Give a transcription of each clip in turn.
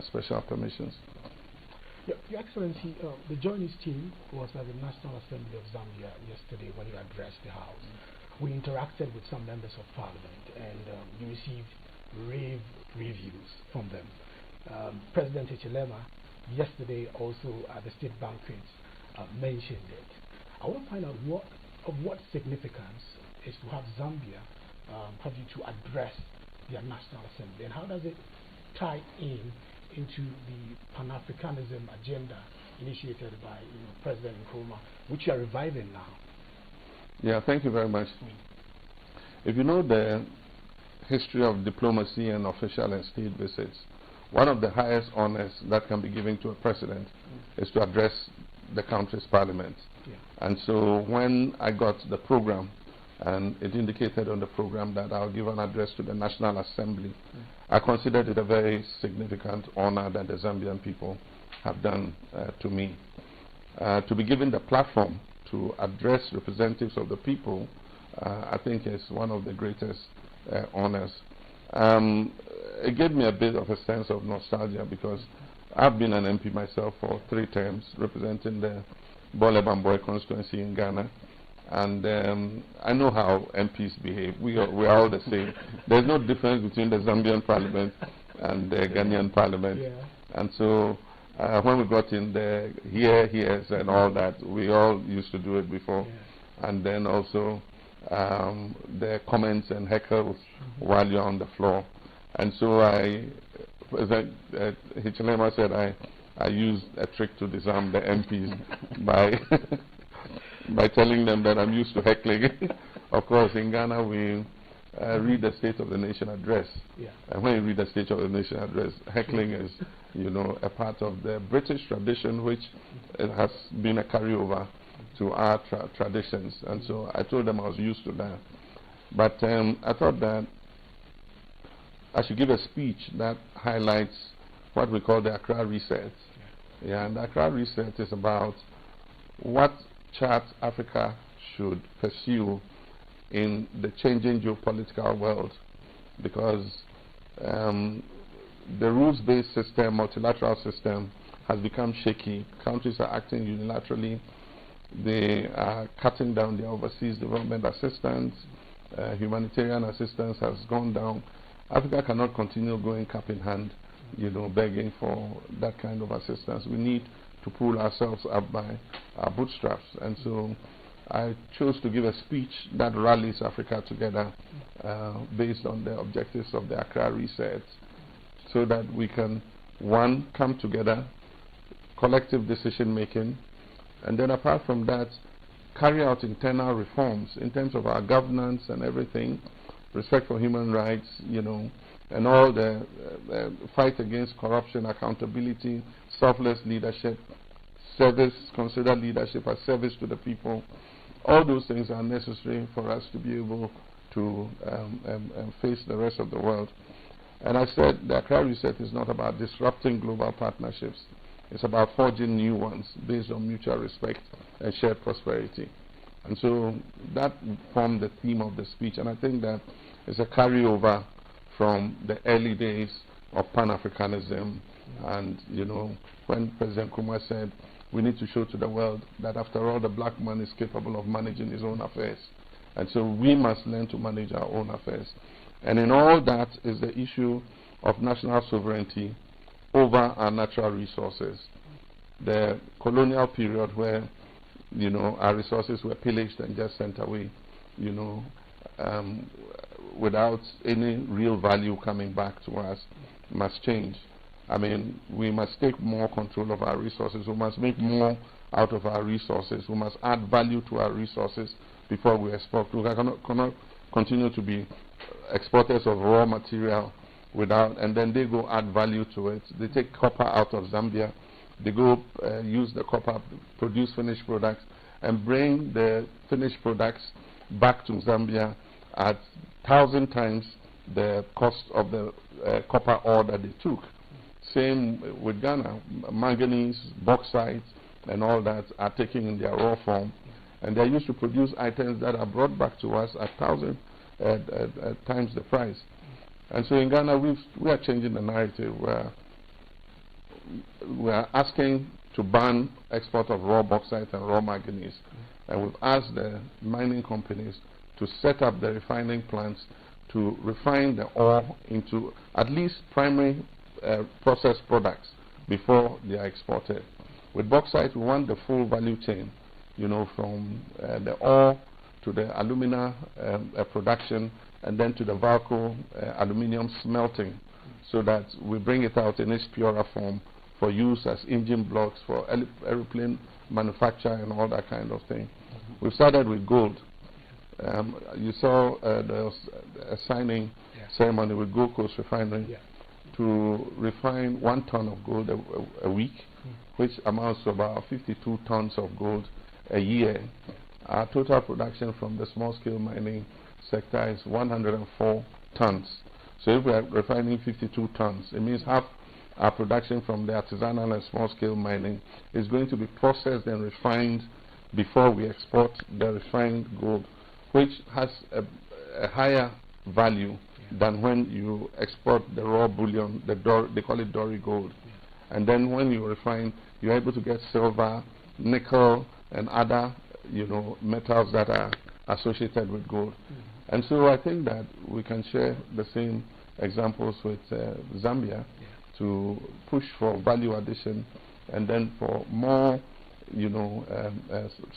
special permissions. Your Excellency, the journey's team was at the National Assembly of Zambia yesterday when you addressed the House. We interacted with some members of Parliament and you received rave reviews from them. President Hichilema yesterday also at the state banquet mentioned it. I want to find out what significance is to have Zambia have you to address their National Assembly, and how does it tie into the Pan-Africanism agenda initiated by President Nkrumah, which you are reviving now? Yeah, thank you very much. If you know the history of diplomacy and official and state visits, one of the highest honors that can be given to a president is to address the country's parliament. Yeah. And so when I got the program, and it indicated on the program that I'll give an address to the National Assembly, I considered it a very significant honor that the Zambian people have done to me. To be given the platform to address representatives of the people, I think is one of the greatest honors. It gave me a bit of a sense of nostalgia because I've been an MP myself for 3 terms representing the Bole Bamboy constituency in Ghana. And I know how MPs behave. We are all the same. There's no difference between the Zambian parliament and the Ghanaian parliament. Yeah. And so when we got in the hears and all that, we all used to do it before. Yeah. And then also the comments and heckles while you're on the floor. And so Hichilema said I used a trick to disarm the MPs by telling them that I'm used to heckling. Of course, in Ghana, we read the State of the Nation address. Yeah. And when you read the State of the Nation address, heckling is, a part of the British tradition, which has been a carryover to our traditions. And so I told them I was used to that. But I thought that I should give a speech that highlights what we call the Accra Reset. Yeah, and the Accra Reset is about what chart Africa should pursue in the changing geopolitical world, because the rules-based system, multilateral system, has become shaky. Countries are acting unilaterally. They are cutting down their overseas development assistance. Humanitarian assistance has gone down. Africa cannot continue going cap in hand, begging for that kind of assistance. We need to pull ourselves up by our bootstraps. And so I chose to give a speech that rallies Africa together based on the objectives of the Accra Reset, so that we can, 1, come together, collective decision making, and then apart from that, carry out internal reforms in terms of our governance and everything, respect for human rights, and all the fight against corruption, accountability, selfless leadership, service, consider leadership as service to the people. All those things are necessary for us to be able to face the rest of the world. And I said the Accra Reset is not about disrupting global partnerships. It's about forging new ones based on mutual respect and shared prosperity. And so that formed the theme of the speech. And I think that it's a carryover from the early days of Pan-Africanism. And, when President Nkrumah said, we need to show to the world that after all, the black man is capable of managing his own affairs. And so we must learn to manage our own affairs. And in all that is the issue of national sovereignty over our natural resources. The colonial period where, our resources were pillaged and just sent away, without any real value coming back to us, must change. I mean, we must take more control of our resources. We must make more out of our resources. We must add value to our resources before we export. We cannot continue to be exporters of raw material and then they go add value to it. They take copper out of Zambia. They go use the copper, produce finished products, and bring the finished products back to Zambia at 1,000 times the cost of the copper ore that they took. Same with Ghana. Manganese, bauxite, and all that are taken in their raw form. And they're used to produce items that are brought back to us at 1,000 times the price. And so in Ghana, we are changing the narrative where we are asking to ban export of raw bauxite and raw manganese. And we've asked the mining companies to set up the refining plants to refine the ore into at least primary processed products before they are exported. With bauxite, we want the full value chain, you know, from the ore to the alumina production, and then to the Valco aluminium smelting, so that we bring it out in its purer form for use as engine blocks for aeroplane manufacture and all that kind of thing. We've started with gold. You saw the signing ceremony with Gold Coast Refinery to refine 1 ton of gold a week, which amounts to about 52 tons of gold a year. Our total production from the small-scale mining sector is 104 tons. So if we are refining 52 tons, it means half our production from the artisanal and small-scale mining is going to be processed and refined before we export the refined gold, which has a higher value than when you export the raw bullion, they call it Dory gold. And then when you refine, you're able to get silver, nickel, and other, you know, metals that are associated with gold. And so I think that we can share the same examples with Zambia to push for value addition, and then for more, you know,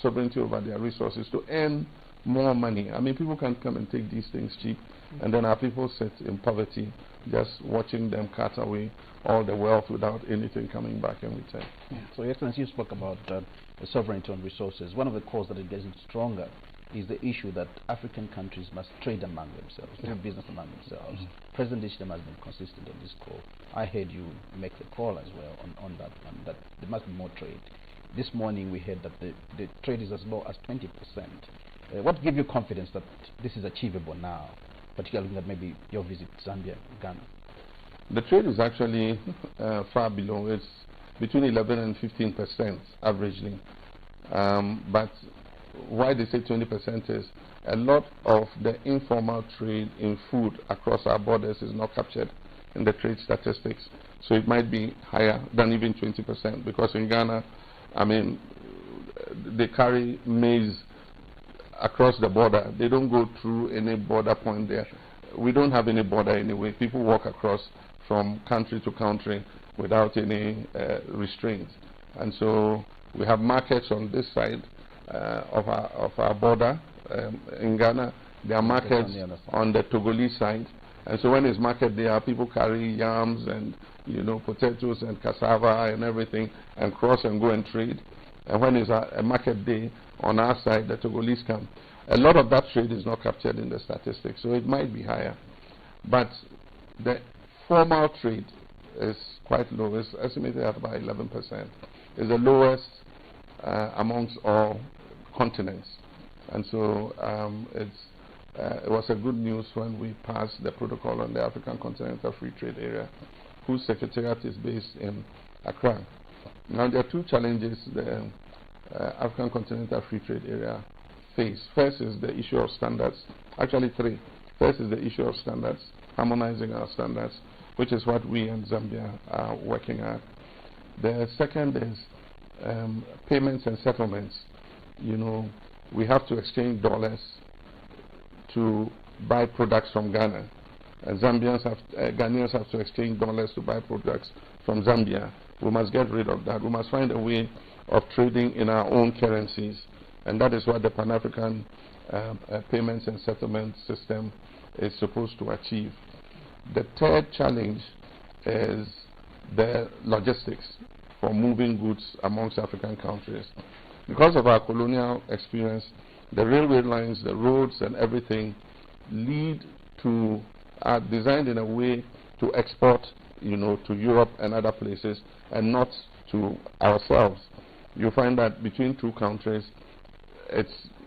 sovereignty over their resources to earn more money. I mean, people can come and take these things cheap, and then our people sit in poverty, just watching them cut away all the wealth without anything coming back in return. So, Your Excellency, you spoke about the sovereignty on resources. One of the causes that is getting stronger is the issue that African countries must trade among themselves, do business among themselves. President Isham has been consistent on this call. I heard you make the call as well on that one, that there must be more trade. This morning we heard that the trade is as low as 20%. What gives you confidence that this is achievable now, particularly looking at maybe your visit to Zambia, Ghana? The trade is actually far below. It's between 11 and 15% averagely. But why they say 20% is a lot of the informal trade in food across our borders is not captured in the trade statistics. So it might be higher than even 20%, because in Ghana, I mean, they carry maize across the border. They don't go through any border point there. We don't have any border anyway. People walk across from country to country without any restraints. And so we have markets on this side of our border. In Ghana, there are markets on the Togolese side. And so when it's market there, people carry yams and, you know, potatoes and cassava and everything, and cross and go and trade. And when it's a market day on our side, the Togolese come. A lot of that trade is not captured in the statistics, so it might be higher. But the formal trade is quite low. It's estimated at about 11%. It's the lowest amongst all continents. And so it was a good news when we passed the protocol on the African Continental Free Trade Area, whose secretariat is based in Accra. Now, there are two challenges the African Continental Free Trade Area face. First is the issue of standards. Actually, three. First is the issue of standards, harmonizing our standards, which is what we in Zambia are working at. The second is payments and settlements. You know, we have to exchange dollars to buy products from Ghana. And Ghanaians have to exchange dollars to buy products from Zambia. We must get rid of that. We must find a way of trading in our own currencies. And that is what the Pan-African payments and settlement system is supposed to achieve. The third challenge is the logistics for moving goods amongst African countries. Because of our colonial experience, the railway lines, the roads and everything are designed in a way to export, you know, to Europe and other places, and not to ourselves. You find that between two countries,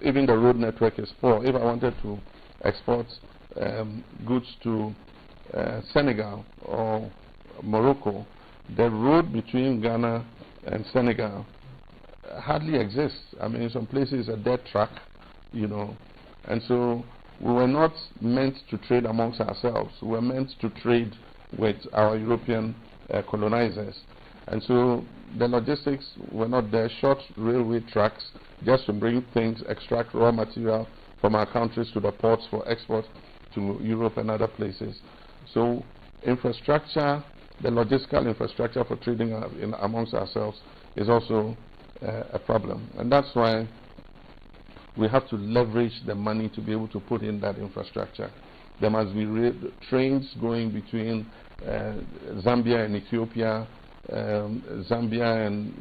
even the road network is poor. If I wanted to export goods to Senegal or Morocco, the road between Ghana and Senegal hardly exists. I mean, in some places a dead track, you know. And so we were not meant to trade amongst ourselves. We were meant to trade with our European colonizers. And so the logistics were not there. Short railway tracks just to bring things, extract raw material from our countries to the ports for export to Europe and other places. So infrastructure, the logistical infrastructure for trading amongst ourselves is also a problem. And that's why we have to leverage the money to be able to put in that infrastructure. There must be trains going between Zambia and Ethiopia, Zambia and,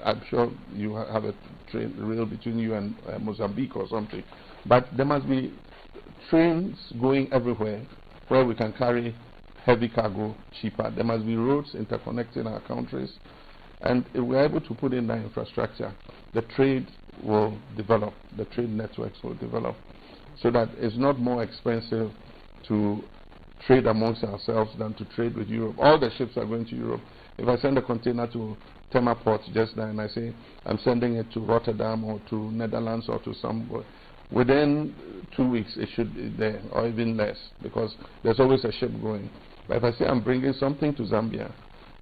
I'm sure you have a train rail between you and Mozambique or something. But there must be trains going everywhere where we can carry heavy cargo cheaper. There must be roads interconnecting our countries. And if we're able to put in that infrastructure, the trade will develop, the trade networks will develop, so that it's not more expensive to trade amongst ourselves than to trade with Europe. All the ships are going to Europe. If I send a container to Tema Port just now and I say I'm sending it to Rotterdam or to Netherlands or to somewhere, within 2 weeks it should be there, or even less, because there's always a ship going. But if I say I'm bringing something to Zambia,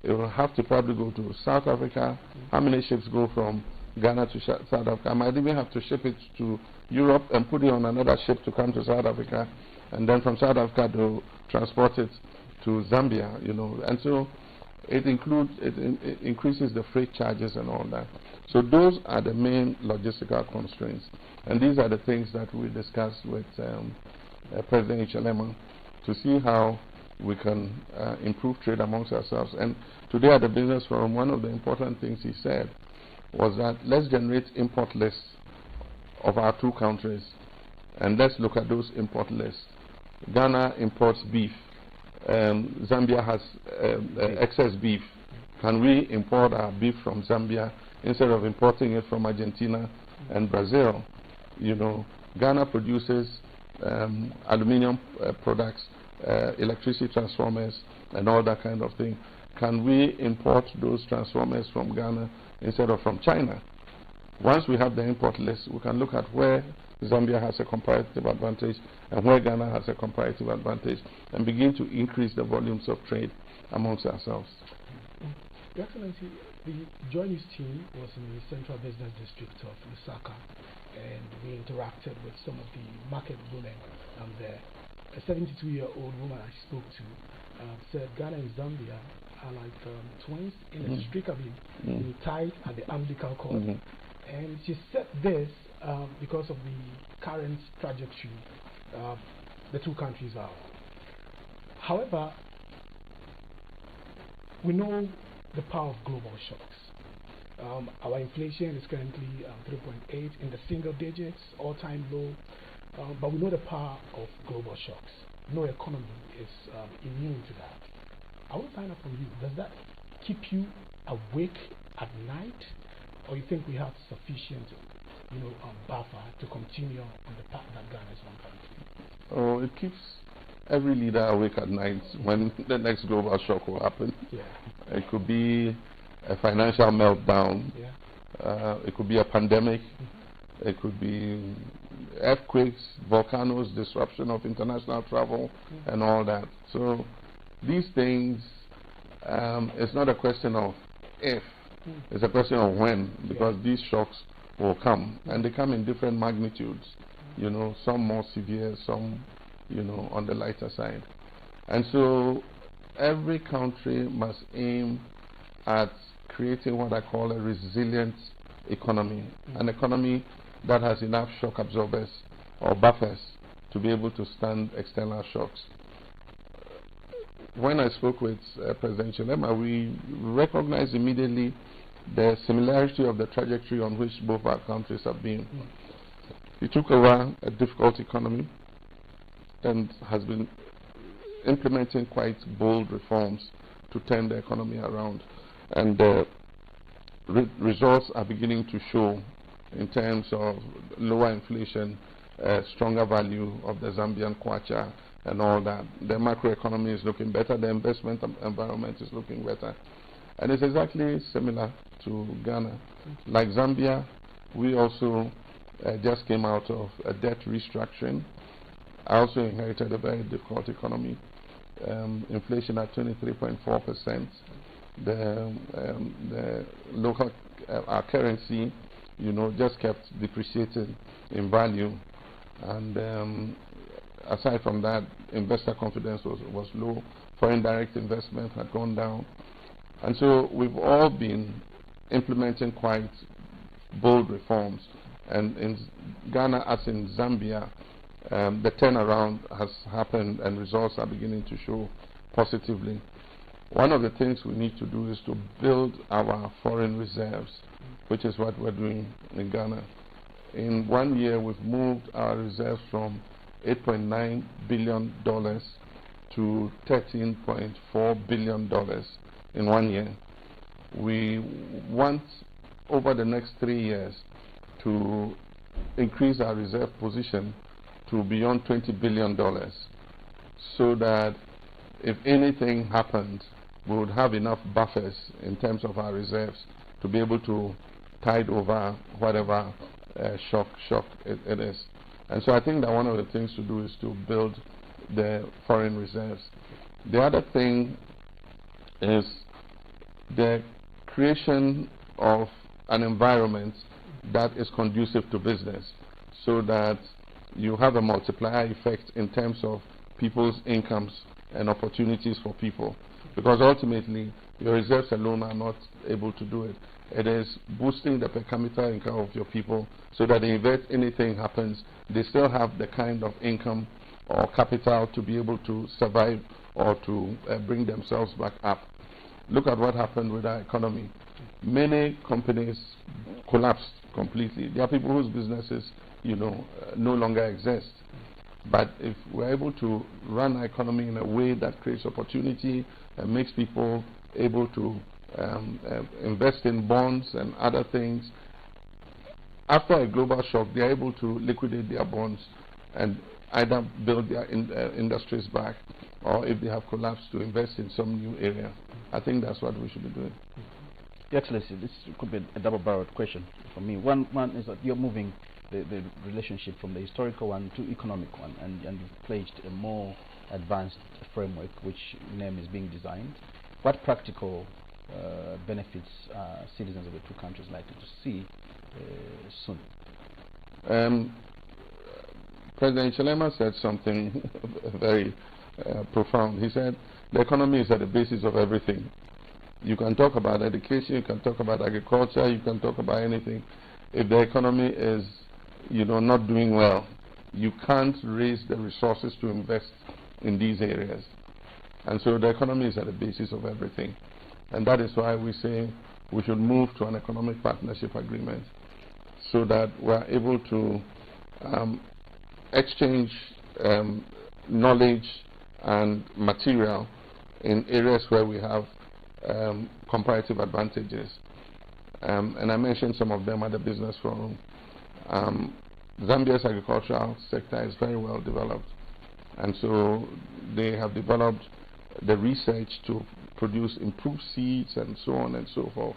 it will have to probably go to South Africa. How many ships go from Ghana to South Africa? I might even have to ship it to Europe and put it on another ship to come to South Africa, and then from South Africa to transport it to Zambia, and so it increases the freight charges and all that. So those are the main logistical constraints, and these are the things that we discussed with President Hichilema to see how we can improve trade amongst ourselves. And today at the Business Forum, one of the important things he said was that let's generate import lists of our two countries, and let's look at those import lists. Ghana imports beef. Zambia has excess beef. Can we import our beef from Zambia instead of importing it from Argentina and Brazil? Ghana produces aluminium products, electricity transformers, and all that kind of thing. Can we import those transformers from Ghana instead of from China? Once we have the import list, we can look at where Zambia has a comparative advantage and where Ghana has a comparative advantage, and begin to increase the volumes of trade amongst ourselves. Your Excellency, the Joine's team was in the Central Business District of Lusaka, and we interacted with some of the market women there. A 72-year-old woman I spoke to said Ghana and Zambia are like twins inextricably tied at the umbilical cord. And she said this because of the current trajectory the two countries are. However, we know the power of global shocks. Our inflation is currently 3.8 in the single digits, all-time low. But we know the power of global shocks. No economy is immune to that. I want to find out from you, does that keep you awake at night, or you think we have sufficient buffer to continue on the path that Ghana is on currently? Oh, it keeps every leader awake at night when the next global shock will happen. Yeah. It could be a financial meltdown. Yeah. It could be a pandemic. It could be earthquakes, volcanoes, disruption of international travel, and all that. So these things, it's not a question of if, it's a question of when, because these shocks will come, and they come in different magnitudes. Some more severe, some, on the lighter side. And so every country must aim at creating what I call a resilient economy, an economy that has enough shock absorbers or buffers to be able to stand external shocks. When I spoke with President Hichilema, we recognized immediately the similarity of the trajectory on which both our countries have been. He took over a difficult economy and has been implementing quite bold reforms to turn the economy around. And the results are beginning to show in terms of lower inflation, stronger value of the Zambian kwacha, and all that. The macroeconomy is looking better, the investment environment is looking better. And it's exactly similar to Ghana. Like Zambia, we also just came out of a debt restructuring. I also inherited a very difficult economy. Inflation at 23.4%. the local our currency, just kept depreciating in value, and aside from that, investor confidence was low. Foreign direct investment had gone down, and so we've all been implementing quite bold reforms. And in Ghana, as in Zambia, the turnaround has happened and results are beginning to show positively. One of the things we need to do is to build our foreign reserves, which is what we're doing in Ghana. In 1 year, we've moved our reserves from $8.9 billion to $13.4 billion in 1 year. We want, over the next 3 years, to increase our reserve position to beyond $20 billion, so that if anything happened, we would have enough buffers in terms of our reserves to be able to tide over whatever shock it is. And so I think that one of the things to do is to build the foreign reserves. The other thing is the creation of an environment that is conducive to business, so that you have a multiplier effect in terms of people's incomes and opportunities for people. Because ultimately, your reserves alone are not able to do it. It is boosting the per capita income of your people, so that if anything happens, they still have the kind of income or capital to be able to survive or to bring themselves back up. Look at what happened with our economy. Many companies collapsed completely. There are people whose businesses, no longer exist. But if we're able to run our economy in a way that creates opportunity and makes people able to invest in bonds and other things, after a global shock, they're able to liquidate their bonds and either build their industries back, or if they have collapsed, to invest in some new area. I think that's what we should be doing. Your Excellency, this could be a double-barreled question for me. One is that you're moving the relationship from the historical one to economic one, and you've pledged a more advanced framework, which name is being designed. What practical benefits are citizens of the two countries likely to see soon? President Chilema said something very profound. He said, the economy is at the basis of everything. You can talk about education, you can talk about agriculture, you can talk about anything. If the economy is, not doing well, you can't raise the resources to invest in these areas. And so the economy is at the basis of everything. And that is why we say we should move to an economic partnership agreement, so that we're able to exchange knowledge and material in areas where we have comparative advantages. And I mentioned some of them at the Business Forum. Zambia's agricultural sector is very well developed, and so they have developed the research to produce improved seeds and so on and so forth.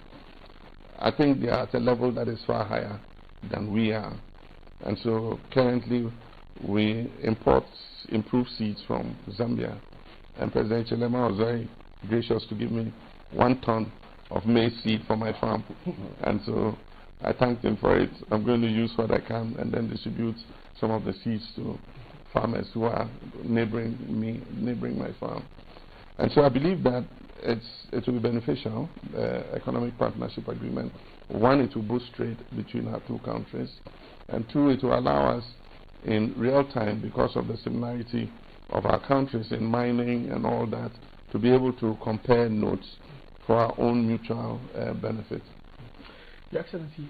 I think they are at a level that is far higher than we are, and so currently we import improved seeds from Zambia, and President Chilema was very gracious to give me 1 ton of maize seed for my farm, and so I thanked him for it. I'm going to use what I can and then distribute some of the seeds to farmers who are neighboring my farm. And so I believe that it will be beneficial, economic partnership agreement. 1, it will boost trade between our two countries, and 2, it will allow us in real time, because of the similarity of our countries in mining and all that, to be able to compare notes for our own mutual benefit. Your Excellency,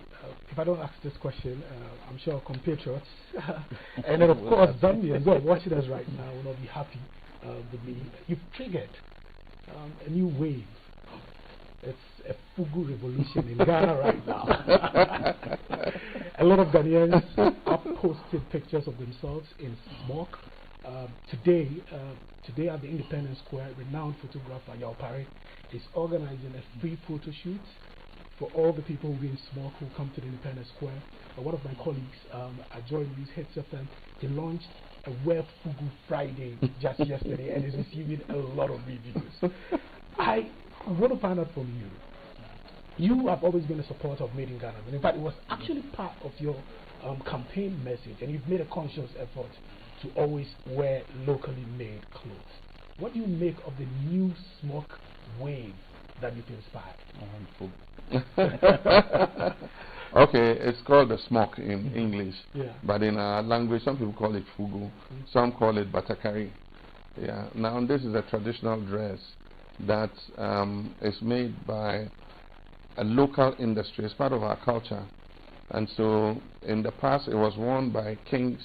if I don't ask this question, I'm sure compatriots and then of course Zambians who are watching us right now will not be happy with me. You've triggered a new wave. It's a Fugu revolution in Ghana right now. A lot of Ghanaians have posted pictures of themselves in smoke. Today at the Independence Square, renowned photographer Yao Pare is organizing a free photo shoot for all the people who in smoke who come to the Independence Square. One of my colleagues at Joy News Hits FM, he launched a Wear Fugu Friday just yesterday and is receiving a lot of reviews. I I want to find out from you. You have always been a supporter of Made in Ghana. In fact, it was actually part of your campaign message, and you've made a conscious effort to always wear locally made clothes. What do you make of the new smoke wave that you've inspired? Okay, it's called the smock in English, but in our language, some people call it fugu, some call it batakari. Yeah. Now, this is a traditional dress that is made by a local industry. It's part of our culture. And so, in the past, it was worn by kings,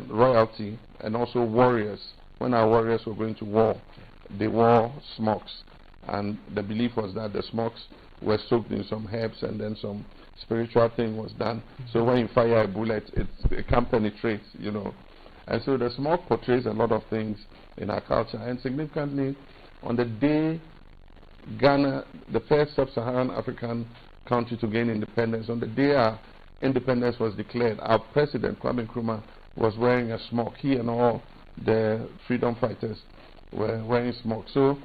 royalty, and also warriors. When our warriors were going to war, they wore smocks. And the belief was that the smocks were soaked in some herbs, and then some spiritual thing was done. So when you fire a bullet, it can't penetrate, you know. And so the smock portrays a lot of things in our culture. And significantly, on the day Ghana, the first sub-Saharan African country to gain independence, on the day our independence was declared, our president, Kwame Nkrumah, was wearing a smock. He and all the freedom fighters were wearing smocks. So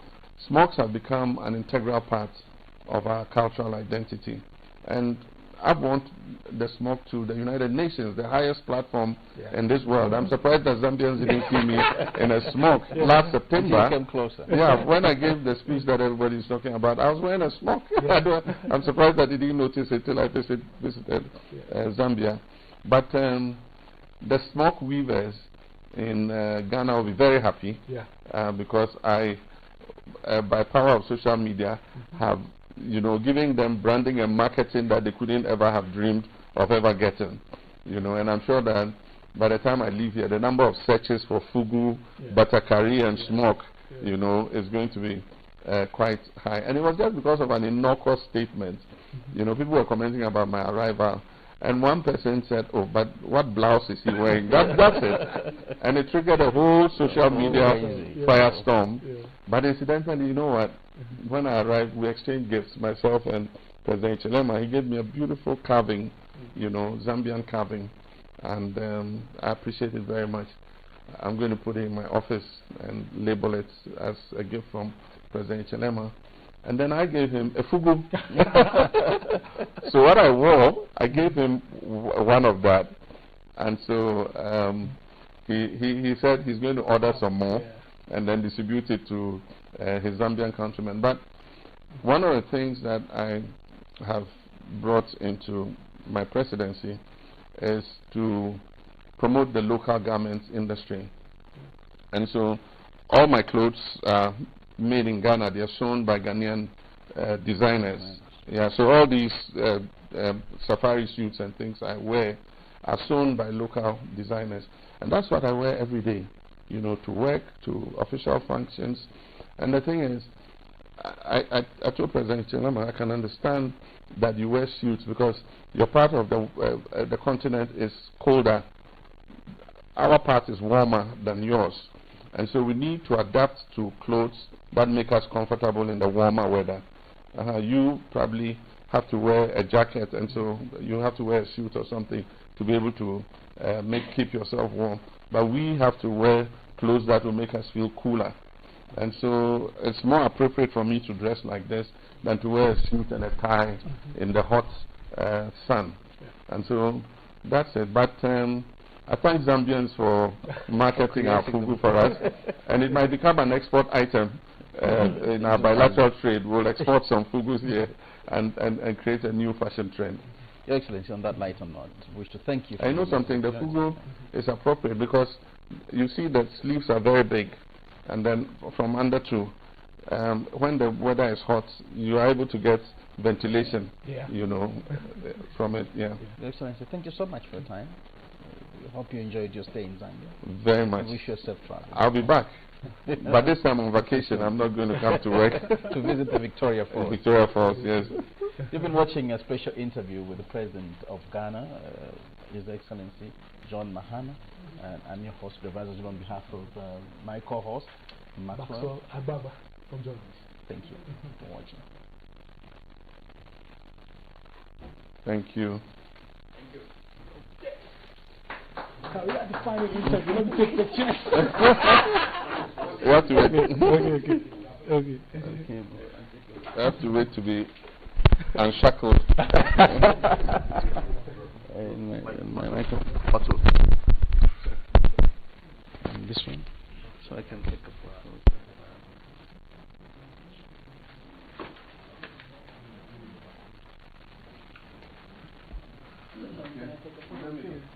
smocks have become an integral part of our cultural identity. And I want the smock to the United Nations, the highest platform in this world. I'm surprised that Zambians didn't see me in a smock last September. You came closer. Yeah, when I gave the speech that everybody's talking about, I was wearing a smock. I'm surprised that they didn't notice it till I visited Zambia. But the smock weavers in Ghana will be very happy because I, by power of social media, have giving them branding and marketing that they couldn't ever have dreamed of ever getting, and I'm sure that by the time I leave here, the number of searches for fugu, batakari, and smoke, is going to be quite high. And it was just because of an innocuous statement. People were commenting about my arrival, and one person said, "Oh, but what blouse is he wearing?" That's it. And it triggered a whole social media firestorm. But incidentally, you know what? When I arrived, we exchanged gifts, myself and President Chilema. He gave me a beautiful carving, Zambian carving, and I appreciate it very much. I'm going to put it in my office and label it as a gift from President Chilema. And then I gave him a fugu. So what I wore, I gave him one of that. And so he said he's going to order some more and then distribute it to his Zambian countrymen. But one of the things that I have brought into my presidency is to promote the local garments industry. And so all my clothes are made in Ghana. They are sewn by Ghanaian designers. Yeah, so all these safari suits and things I wear are sewn by local designers. And that's what I wear every day, to work, to official functions. And the thing is, I told President Chilema, I can understand that you wear suits because your part of the continent is colder. Our part is warmer than yours. And so we need to adapt to clothes that make us comfortable in the warmer weather. You probably have to wear a jacket, and so you have to wear a suit or something to be able to keep yourself warm. But we have to wear clothes that will make us feel cooler. And so it's more appropriate for me to dress like this than to wear a suit and a tie in the hot sun. And so that's it. But I thank Zambians for marketing our fugu for us. And it might become an export item in our bilateral trade. We'll export some fugus here and create a new fashion trend. Your Excellency, on that lighter note, I wish to thank you. I know something. The fugu is appropriate because you see that sleeves are very big. And then from under to, when the weather is hot, you are able to get ventilation, from it. Yeah. Your Excellency, thank you so much for your time. I hope you enjoyed your stay in Zambia. Very much. I wish you a safe travel. I'll be back. But this time on vacation, I'm not going to come to work. To visit the Victoria Falls. Victoria Falls, yes. You've been watching a special interview with the President of Ghana, His Excellency John Mahama. And I'm your host, Revisor, on behalf of my co-host, Maxwell Ababa from John. Thank you for watching. Thank you. We had the final interview. Let me take the chance. You have to wait. Okay. Okay. Okay. I have to wait to be unshackled. my bottle. And this one, so I can take a photo.